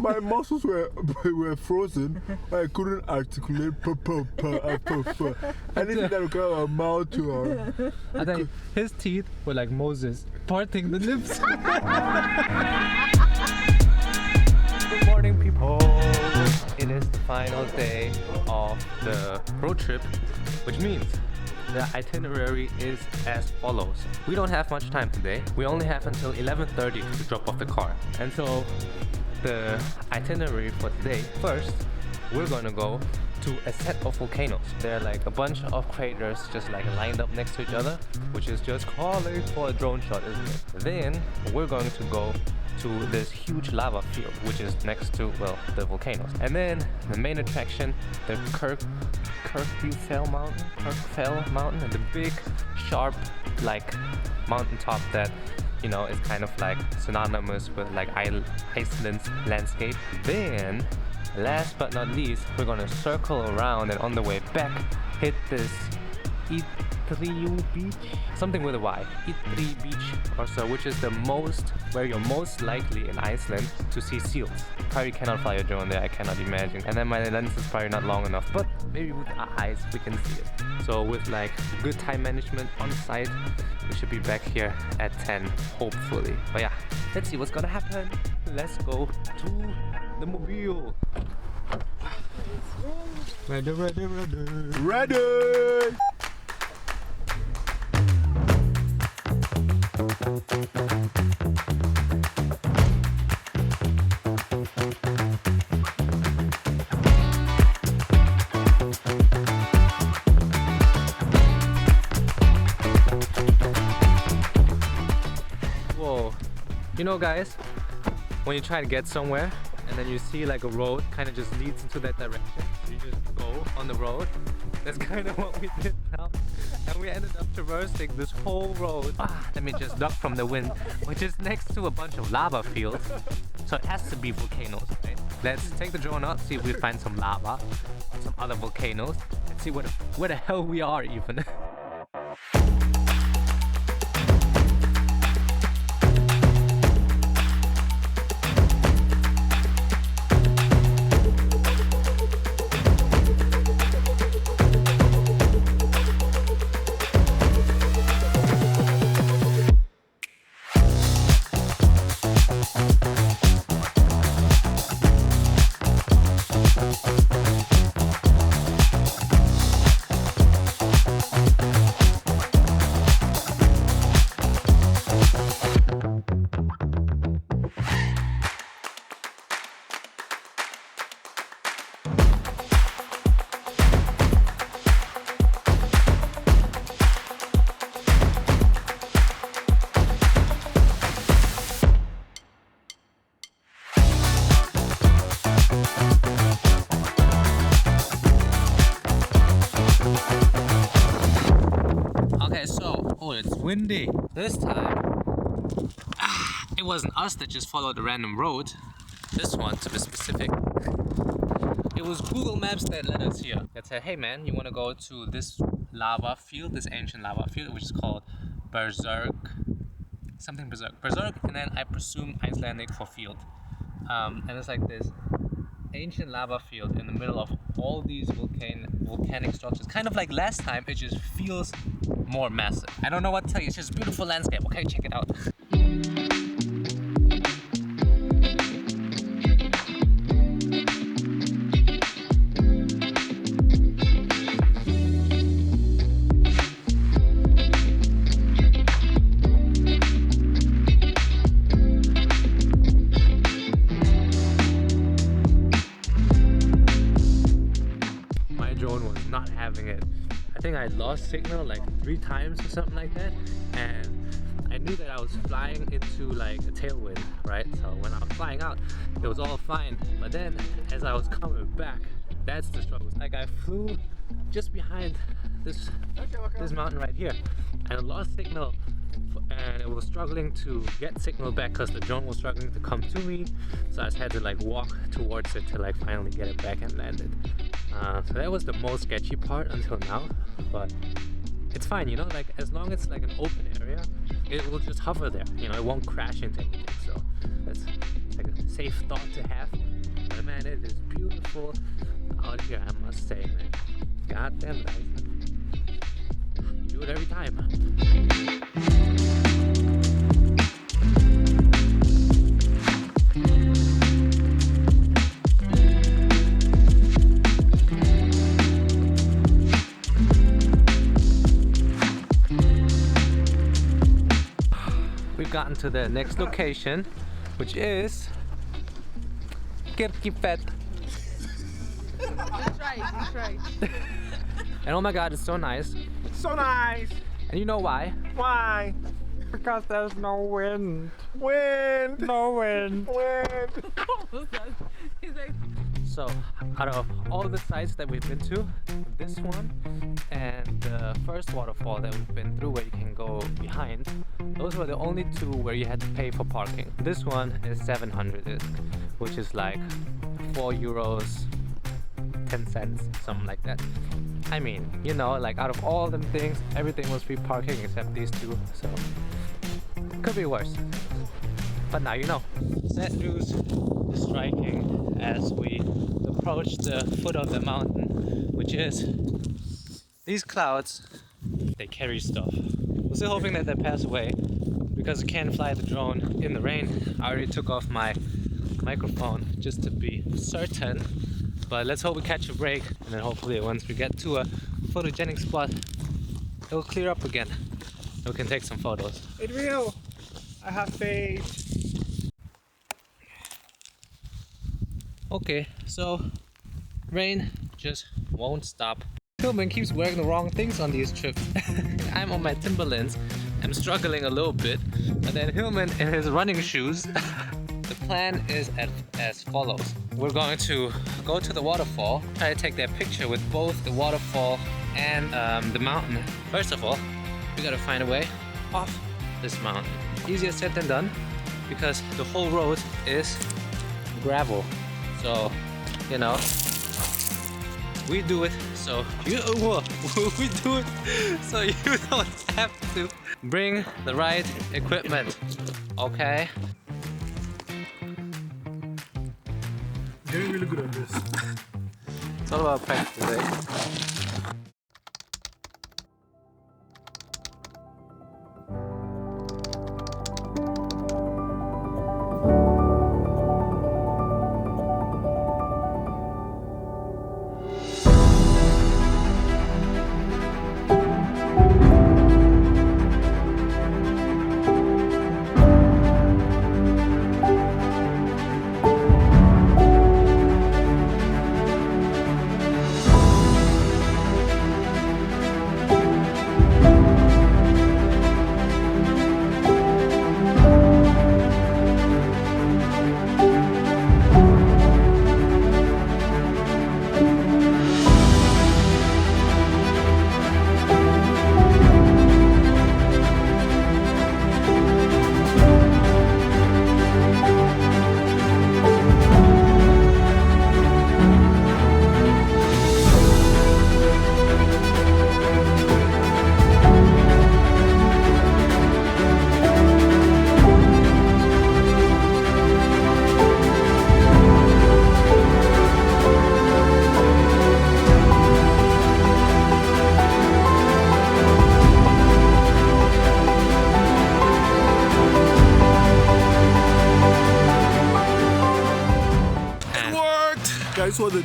My muscles were frozen. I couldn't articulate. Anything that would come out of my mouth to. I think his teeth were like Moses parting the lips. Good morning, people. It is the final day of the road trip, which means the itinerary is as follows. We don't have much time today. We only have until 11:30 to drop off the car. And so the itinerary for today, first, we're gonna go to a set of volcanoes. They're like a bunch of craters just like lined up next to each other, which is just calling for a drone shot, isn't it? Then we're going to go to this huge lava field, which is next to, well, the volcanoes. And then the main attraction, the Kirkjufell mountain, and the big, sharp, like, mountaintop that, you know, is kind of like synonymous with like Iceland's landscape. Then, last but not least, we're gonna circle around and on the way back, hit this beach, something with a Y, beach or so, which is the most, where you're most likely in Iceland to see seals. Probably cannot fly a drone there, I cannot imagine. And then my lens is probably not long enough, but maybe with our eyes we can see it. So with like good time management on site, we should be back here at 10, hopefully. But yeah, let's see what's gonna happen. Let's go to the mobile. Ready! Whoa, you know guys, when you try to get somewhere and then you see like a road kind of just leads into that direction, you just go on the road. That's kind of what we did now, and we ended up traversing this whole road. Let me just duck from the wind, which is next to a bunch of lava fields, so it has to be volcanoes, right? Let's take the drone out, see if we find some lava, some other volcanoes, and see where the hell we are even. Okay, so, it's windy. This time, it wasn't us that just followed a random road. This one, to be specific, it was Google Maps that led us here. That said, hey man, you want to go to this lava field, this ancient lava field, which is called Berserk, and then I presume Icelandic for field. And it's like this ancient lava field in the middle of all these volcanic structures. Kind of like last time, it just feels more massive. I don't know what to tell you, it's just a beautiful landscape. Okay, check it out. I think I lost signal like 3 times or something like that, and I knew that I was flying into like a tailwind, right? So when I was flying out, it was all fine, but then as I was coming back, that's the struggle. Like I flew just behind this mountain right here, and I lost signal, and it was struggling to get signal back because the drone was struggling to come to me, so I just had to like walk towards it to like finally get it back and land it. So that was the most sketchy part until now, but it's fine, you know, like as long as it's like an open area, it will just hover there, you know, it won't crash into anything, so that's like a safe thought to have. beautiful out here, I must say, man. God damn it, Iceland. You do it every time. We've gotten to the next location, which is Kirkjufell. That's right. And oh my god, it's so nice. So nice. And you know why? Why? Because there's no wind. Wind. No wind. Wind. He's like, So, out of all the sites that we've been to, this one and the first waterfall that we've been through where you can go behind, those were the only two where you had to pay for parking. This one is 700 which is like €4, 10 cents, something like that. I mean, you know, like out of all them things, everything was free parking except these two, so could be worse. But now you know. That news is striking as we approach the foot of the mountain, which is these clouds. They carry stuff. We're still hoping that they pass away because I can't fly the drone in the rain. I already took off my microphone just to be certain, but let's hope we catch a break, and then hopefully once we get to a photogenic spot, it'll clear up again. We can take some photos. It will. I have faith. Okay, so rain just won't stop. Hillmann keeps wearing the wrong things on these trips. I'm on my Timberlands. I'm struggling a little bit, and then Hillmann in his running shoes. The plan is as follows. We're going to go to the waterfall, try to take that picture with both the waterfall and the mountain. First of all, we gotta find a way off this mountain. Easier said than done, because the whole road is gravel. So, you know, we do it so you we do it so you don't have to. Bring the right equipment, okay? Getting really good at this. It's all about practice, eh?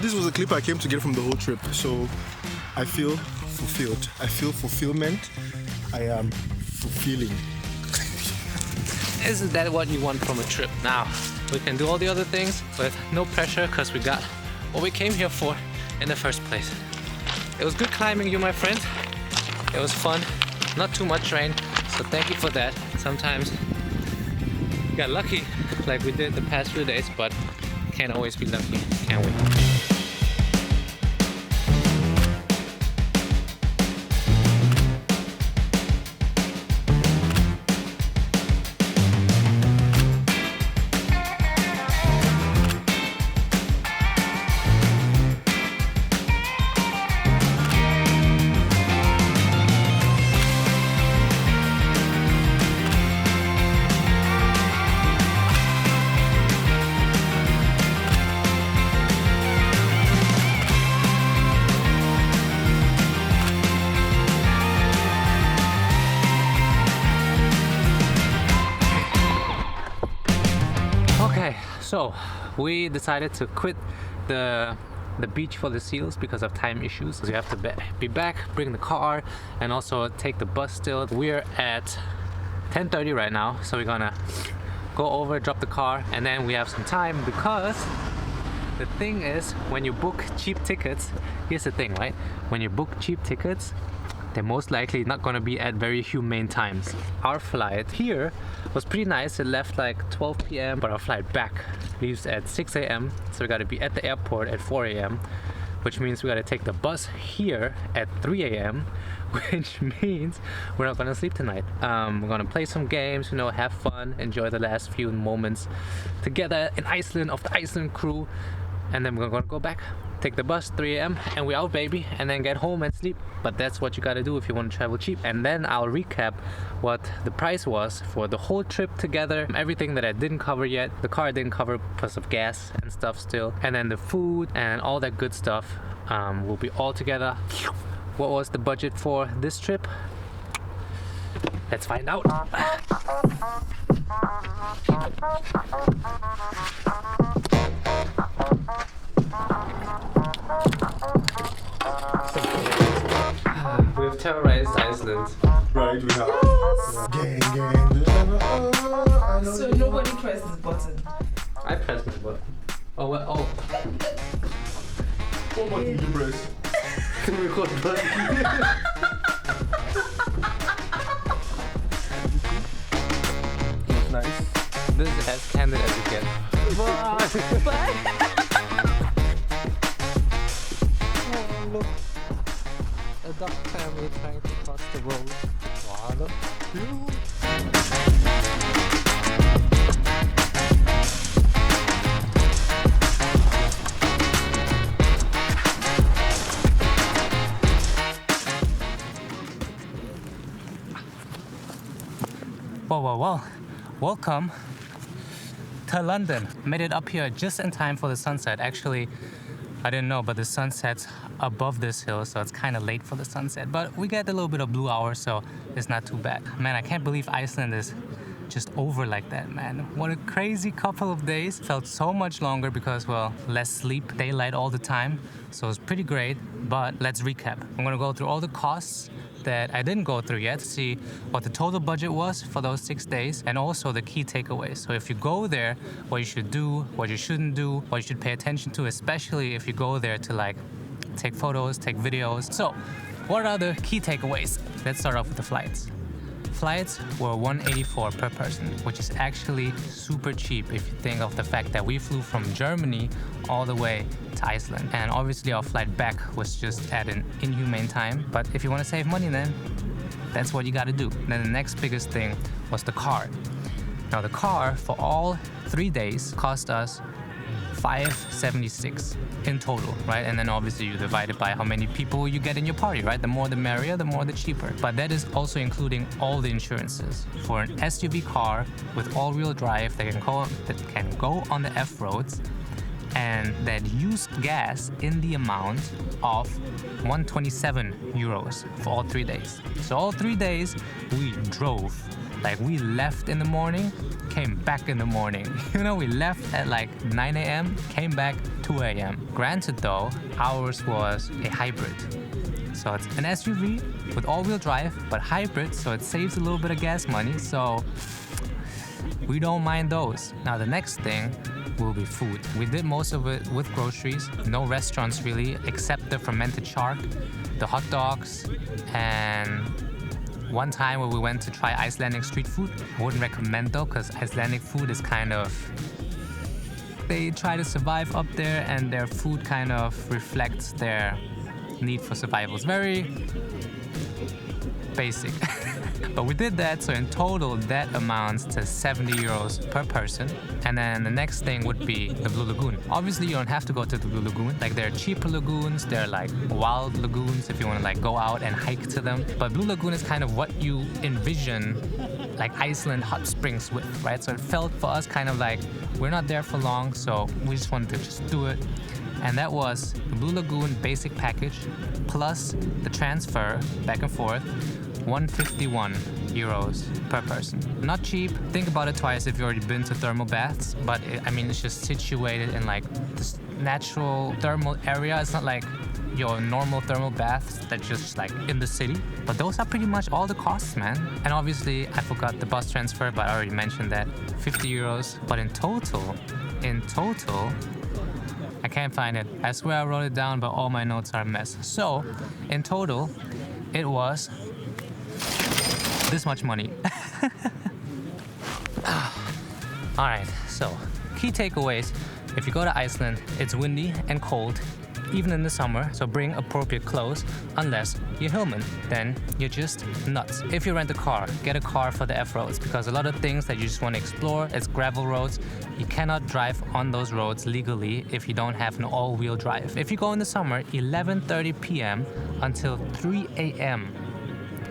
This was a clip I came to get from the whole trip, so I feel fulfilled. I feel fulfillment. I am fulfilling. Isn't that what you want from a trip? Now, we can do all the other things with no pressure because we got what we came here for in the first place. It was good climbing you, my friend. It was fun. Not too much rain, so thank you for that. Sometimes we got lucky like we did the past few days, but can't always be lucky, can we? So we decided to quit the beach for the seals because of time issues. So we have to be back, bring the car, and also take the bus still. We're at 10:30 right now, so we're gonna go over, drop the car, and then we have some time because the thing is, when you book cheap tickets, here's the thing, right? When you book cheap tickets, they're most likely not gonna be at very humane times. Our flight here was pretty nice. It left like 12 p.m. but our flight back leaves at 6 a.m. So we gotta be at the airport at 4 a.m. which means we gotta take the bus here at 3 a.m. which means we're not gonna sleep tonight. We're gonna play some games, you know, have fun, enjoy the last few moments together in Iceland of the Iceland crew, and then we're gonna go back, take the bus 3 a.m. and we're out, baby, and then get home and sleep. But that's what you gotta do if you want to travel cheap. And then I'll recap what the price was for the whole trip together, everything that I didn't cover yet. The car didn't cover because of gas and stuff still, and then the food and all that good stuff will be all together. What was the budget for this trip? Let's find out. We've terrorized Iceland. Right, we have. Gang, gang. So nobody pressed this button. I pressed my button. Oh, what? Oh. What button did you press? Record button. Nice. This is as candid as you get. Oh, look. A duck family trying to cross the road. What a view. Well, welcome to London. Made it up here just in time for the sunset. Actually, I didn't know, but the sun sets above this hill, so it's kind of late for the sunset. But we get a little bit of blue hour, so it's not too bad. Man, I can't believe Iceland is just over like that, man. What a crazy couple of days. Felt so much longer because, well, less sleep, daylight all the time. So it's pretty great, but let's recap. I'm gonna go through all the costs that I didn't go through yet to see what the total budget was for those 6 days, and also the key takeaways. So if you go there, what you should do, what you shouldn't do, what you should pay attention to, especially if you go there to like take photos, take videos. So what are the key takeaways? Let's start off with the flights. Flights were $184 per person, which is actually super cheap if you think of the fact that we flew from Germany all the way to Iceland. And obviously our flight back was just at an inhumane time. But if you want to save money, then that's what you got to do. Then the next biggest thing was the car. Now the car for all 3 days cost us $576 in total, right? And then obviously you divide it by how many people you get in your party, right? The more the merrier, the more the cheaper. But that is also including all the insurances. For an SUV car with all-wheel drive that can go on the F roads and that used gas in the amount of 127 euros for all 3 days. So all 3 days we drove. Like we left in the morning, came back in the morning. You know, we left at like 9 a.m., came back 2 a.m. Granted though, ours was a hybrid. So it's an SUV with all-wheel drive, but hybrid, so it saves a little bit of gas money. So we don't mind those. Now the next thing will be food. We did most of it with groceries. No restaurants really, except the fermented shark, the hot dogs, and one time where we went to try Icelandic street food. I wouldn't recommend though, because Icelandic food is kind of, they try to survive up there and their food kind of reflects their need for survival. It's very basic. But we did that, so in total that amounts to 70 euros per person. And then the next thing would be the Blue Lagoon. Obviously you don't have to go to the Blue Lagoon. Like there are cheaper lagoons, there are like wild lagoons if you want to like go out and hike to them. But Blue Lagoon is kind of what you envision like Iceland hot springs with, right? So it felt for us kind of like we're not there for long, so we just wanted to just do it. And that was the Blue Lagoon basic package plus the transfer back and forth 151 euros per person. Not cheap. Think about it twice if you've already been to thermal baths, but it's just situated in like this natural thermal area. It's not like your normal thermal baths that's just like in the city, but those are pretty much all the costs, man. And obviously I forgot the bus transfer, but I already mentioned that, 50 euros. But in total, I can't find it. I swear I wrote it down, but all my notes are a mess. So in total, it was this much money. Alright, so key takeaways. If you go to Iceland, it's windy and cold, even in the summer, so bring appropriate clothes, unless you're Hillmann, then you're just nuts. If you rent a car, get a car for the F-roads, because a lot of things that you just want to explore, it's gravel roads. You cannot drive on those roads legally if you don't have an all-wheel drive. If you go in the summer, 11:30 p.m. until 3 a.m.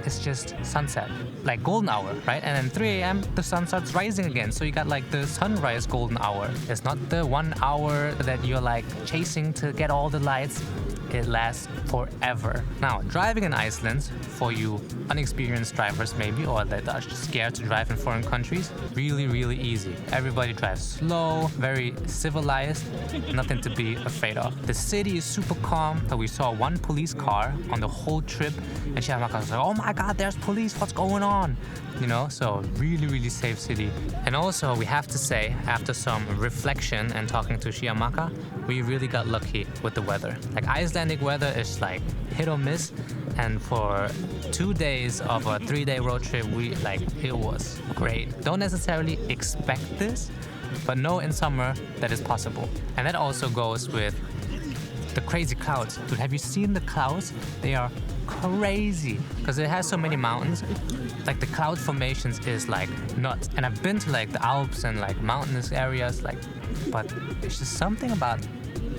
it's just sunset, like golden hour, right? And then 3 a.m. the sun starts rising again, so you got like the sunrise golden hour. It's not the 1 hour that you're like chasing to get all the lights. It lasts forever. Now, driving in Iceland, for you unexperienced drivers maybe, or that are just scared to drive in foreign countries, really easy. Everybody drives slow, very civilized, nothing to be afraid of. The city is super calm. So we saw one police car on the whole trip, and Chiamaka was like, oh my god, there's police, what's going on? You know, so really safe city. And also, we have to say, after some reflection and talking to Chiamaka, we really got lucky with the weather. Like, Icelandic weather is like hit or miss, and for 2 days of a 3-day road trip, it was great. Don't necessarily expect this, but know in summer that is possible. And that also goes with the crazy clouds. Dude, have you seen the clouds? They are crazy because it has so many mountains. Like, the cloud formations is like nuts. And I've been to like the Alps and like mountainous areas, like, but there's just something about,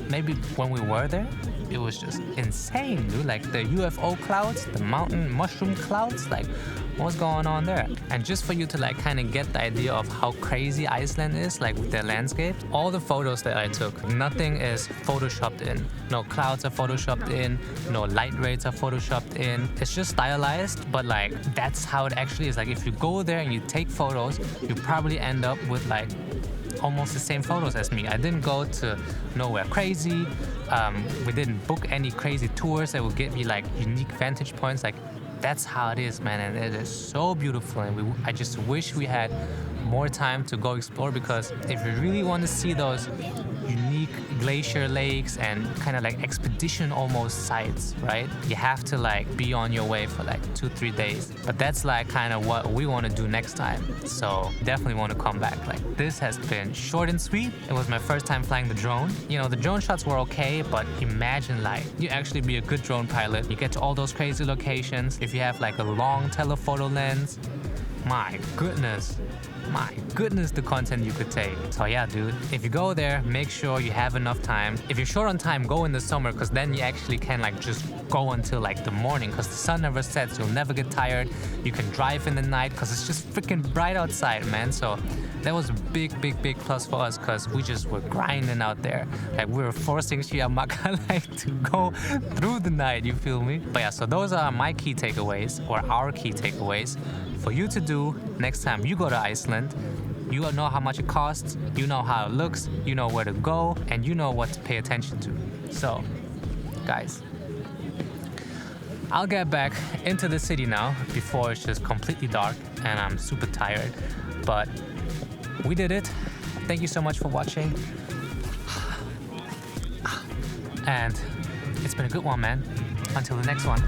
maybe when we were there, it was just insane, dude. Like the UFO clouds, the mountain mushroom clouds, like what's going on there? And just for you to like kind of get the idea of how crazy Iceland is, like with their landscape, all the photos that I took, nothing is photoshopped in. No clouds are photoshopped in, no light rates are photoshopped in. It's just stylized, but like that's how it actually is. Like, if you go there and you take photos, you probably end up with like almost the same photos as me. I didn't go to nowhere crazy. We didn't book any crazy tours that would get me like unique vantage points. Like, that's how it is, man, and it is so beautiful. And I just wish we had more time to go explore, because if you really want to see those unique glacier lakes and kind of like expedition almost sites, right, you have to like be on your way for like 2-3 days. But that's like kind of what we want to do next time, so definitely want to come back. Like, this has been short and sweet. It was my first time flying the drone. You know, the drone shots were okay, but imagine like you actually be a good drone pilot, you get to all those crazy locations. If you have like a long telephoto lens, my goodness, the content you could take. So yeah, dude, if you go there, make sure you have enough time. If you're short on time, go in the summer, because then you actually can like just go until like the morning, because the sun never sets. You'll never get tired. You can drive in the night because it's just freaking bright outside, man. So that was a big plus for us, because we just were grinding out there. Like, we were forcing Chiamaka like to go through the night, you feel me? But yeah, so those are my key takeaways, or our key takeaways for you to do next time you go to Iceland. You know how much it costs, you know how it looks, you know where to go, and you know what to pay attention to. So, guys, I'll get back into the city now before it's just completely dark and I'm super tired. But we did it. Thank you so much for watching. And it's been a good one, man. Until the next one.